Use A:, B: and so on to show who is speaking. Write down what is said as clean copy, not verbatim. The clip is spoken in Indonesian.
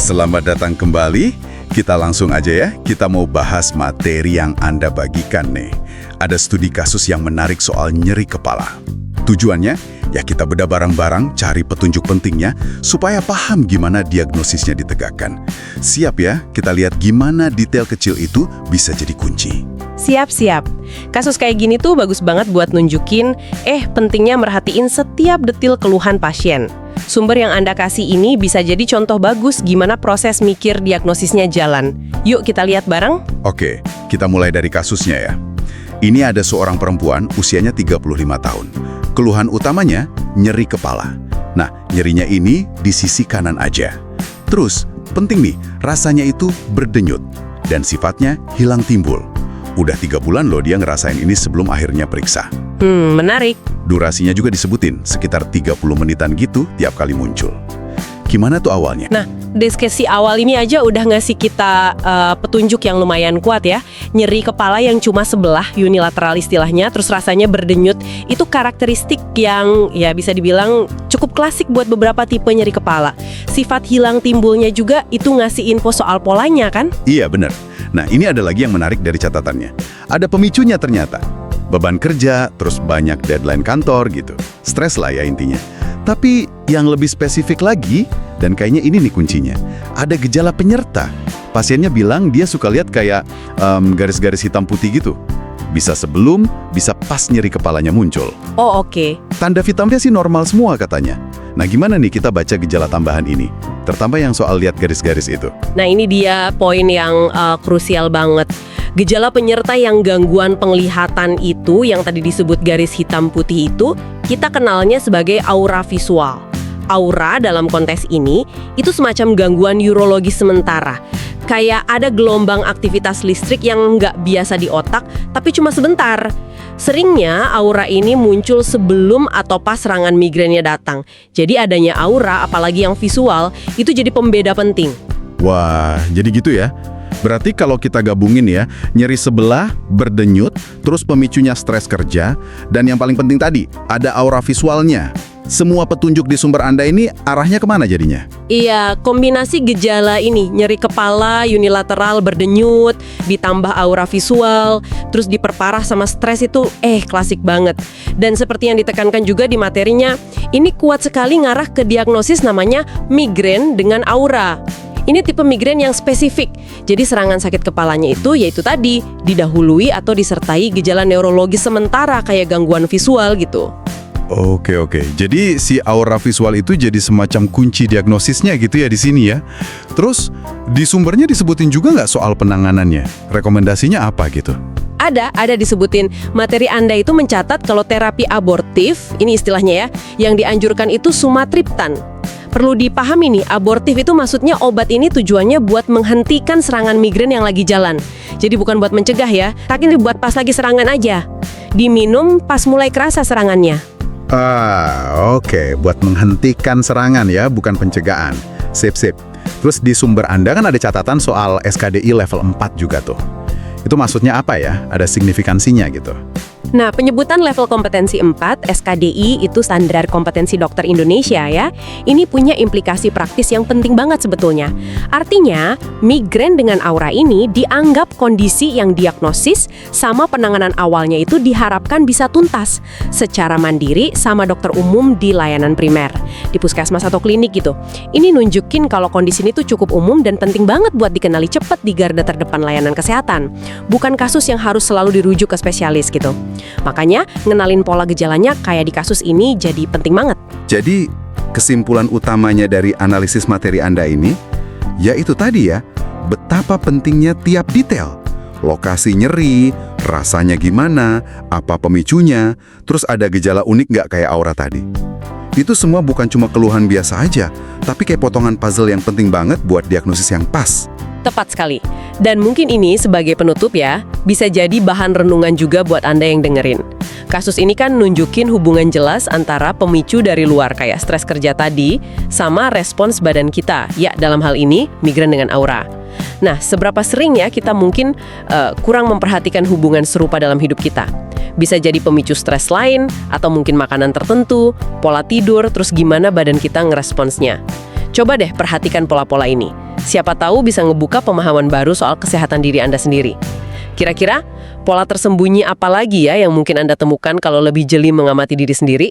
A: Selamat datang kembali. Kita langsung aja ya, kita mau bahas materi yang Anda bagikan nih. Ada studi kasus yang menarik soal nyeri kepala. Tujuannya, ya kita bedah bareng-bareng cari petunjuk pentingnya supaya paham gimana diagnosisnya ditegakkan. Siap ya, kita lihat gimana detail kecil itu bisa jadi kunci.
B: Siap-siap. Kasus kayak gini tuh bagus banget buat nunjukin, pentingnya merhatiin setiap detil keluhan pasien. Sumber yang Anda kasih ini bisa jadi contoh bagus gimana proses mikir diagnosisnya jalan. Yuk kita lihat bareng.
A: Oke, kita mulai dari kasusnya ya. Ini ada seorang perempuan usianya 35 tahun. Keluhan utamanya nyeri kepala. Nah, nyerinya ini di sisi kanan aja. Terus, penting nih, rasanya itu berdenyut dan sifatnya hilang timbul. Udah 3 bulan loh dia ngerasain ini sebelum akhirnya periksa.
B: Menarik.
A: Durasinya juga disebutin, sekitar 30 menitan gitu tiap kali muncul. Gimana tuh awalnya?
B: Nah, deskripsi awal ini aja udah ngasih kita petunjuk yang lumayan kuat ya. Nyeri kepala yang cuma sebelah, unilateral istilahnya, terus rasanya berdenyut. Itu karakteristik yang ya bisa dibilang cukup klasik buat beberapa tipe nyeri kepala. Sifat hilang timbulnya juga itu ngasih info soal polanya kan?
A: Iya bener. Nah ini ada lagi yang menarik dari catatannya. Ada pemicunya ternyata. Beban kerja, terus banyak deadline kantor gitu. Stres lah ya intinya. Tapi yang lebih spesifik lagi, dan kayaknya ini nih kuncinya, ada gejala penyerta. Pasiennya bilang dia suka lihat kayak garis-garis hitam putih gitu. Bisa sebelum, bisa pas nyeri kepalanya muncul.
B: Oh oke.
A: Tanda vitaminnya sih normal semua katanya. Nah gimana nih kita baca gejala tambahan ini? Terutama yang soal lihat garis-garis itu.
B: Nah ini dia poin yang krusial banget. Gejala penyerta yang gangguan penglihatan itu, yang tadi disebut garis hitam putih itu, kita kenalnya sebagai aura visual. Aura dalam konteks ini, itu semacam gangguan urologis sementara. Kayak ada gelombang aktivitas listrik yang nggak biasa di otak, tapi cuma sebentar. Seringnya aura ini muncul sebelum atau pas serangan migrennya datang. Jadi adanya aura, apalagi yang visual, itu jadi pembeda penting.
A: Wah, jadi gitu ya? Berarti kalau kita gabungin ya, nyeri sebelah, berdenyut, terus pemicunya stres kerja, dan yang paling penting tadi, ada aura visualnya. Semua petunjuk di sumber Anda ini arahnya kemana jadinya?
B: Iya, kombinasi gejala ini, nyeri kepala, unilateral, berdenyut, ditambah aura visual, terus diperparah sama stres itu, klasik banget. Dan seperti yang ditekankan juga di materinya, ini kuat sekali ngarah ke diagnosis namanya migrain dengan aura. Ini tipe migrain yang spesifik. Jadi serangan sakit kepalanya itu yaitu tadi, didahului atau disertai gejala neurologis sementara kayak gangguan visual gitu.
A: Oke. Jadi si aura visual itu jadi semacam kunci diagnosisnya gitu ya di sini ya. Terus di sumbernya disebutin juga nggak soal penanganannya? Rekomendasinya apa gitu?
B: Ada disebutin. Materi Anda itu mencatat kalau terapi abortif, ini istilahnya ya, yang dianjurkan itu sumatriptan. Perlu dipahami nih, abortif itu maksudnya obat ini tujuannya buat menghentikan serangan migrain yang lagi jalan. Jadi bukan buat mencegah ya, tapi buat pas lagi serangan aja. Diminum pas mulai kerasa serangannya.
A: Oke. Buat menghentikan serangan ya, bukan pencegahan. Sip. Terus di sumber Anda kan ada catatan soal SKDI level 4 juga tuh. Itu maksudnya apa ya? Ada signifikansinya gitu.
B: Nah, penyebutan level kompetensi 4, SKDI, itu standar kompetensi dokter Indonesia ya. Ini punya implikasi praktis yang penting banget sebetulnya. Artinya, migrain dengan aura ini dianggap kondisi yang diagnosis sama penanganan awalnya itu diharapkan bisa tuntas secara mandiri sama dokter umum di layanan primer, di puskesmas atau klinik gitu. Ini nunjukin kalau kondisi ini tuh cukup umum dan penting banget buat dikenali cepat di garda terdepan layanan kesehatan. Bukan kasus yang harus selalu dirujuk ke spesialis gitu. Makanya, ngenalin pola gejalanya kayak di kasus ini jadi penting banget.
A: Jadi, kesimpulan utamanya dari analisis materi Anda ini, yaitu tadi ya, betapa pentingnya tiap detail. Lokasi nyeri, rasanya gimana, apa pemicunya, terus ada gejala unik nggak kayak aura tadi. Itu semua bukan cuma keluhan biasa aja, tapi kayak potongan puzzle yang penting banget buat diagnosis yang pas.
B: Tepat sekali. Dan mungkin ini sebagai penutup ya, bisa jadi bahan renungan juga buat Anda yang dengerin. Kasus ini kan nunjukin hubungan jelas antara pemicu dari luar kayak stres kerja tadi sama respons badan kita. Ya, dalam hal ini migrain dengan aura. Nah, seberapa sering ya kita mungkin kurang memperhatikan hubungan serupa dalam hidup kita? Bisa jadi pemicu stres lain, atau mungkin makanan tertentu, pola tidur, terus gimana badan kita ngeresponsnya. Coba deh perhatikan pola-pola ini. Siapa tahu bisa ngebuka pemahaman baru soal kesehatan diri Anda sendiri. Kira-kira pola tersembunyi apa lagi ya yang mungkin Anda temukan kalau lebih jeli mengamati diri sendiri?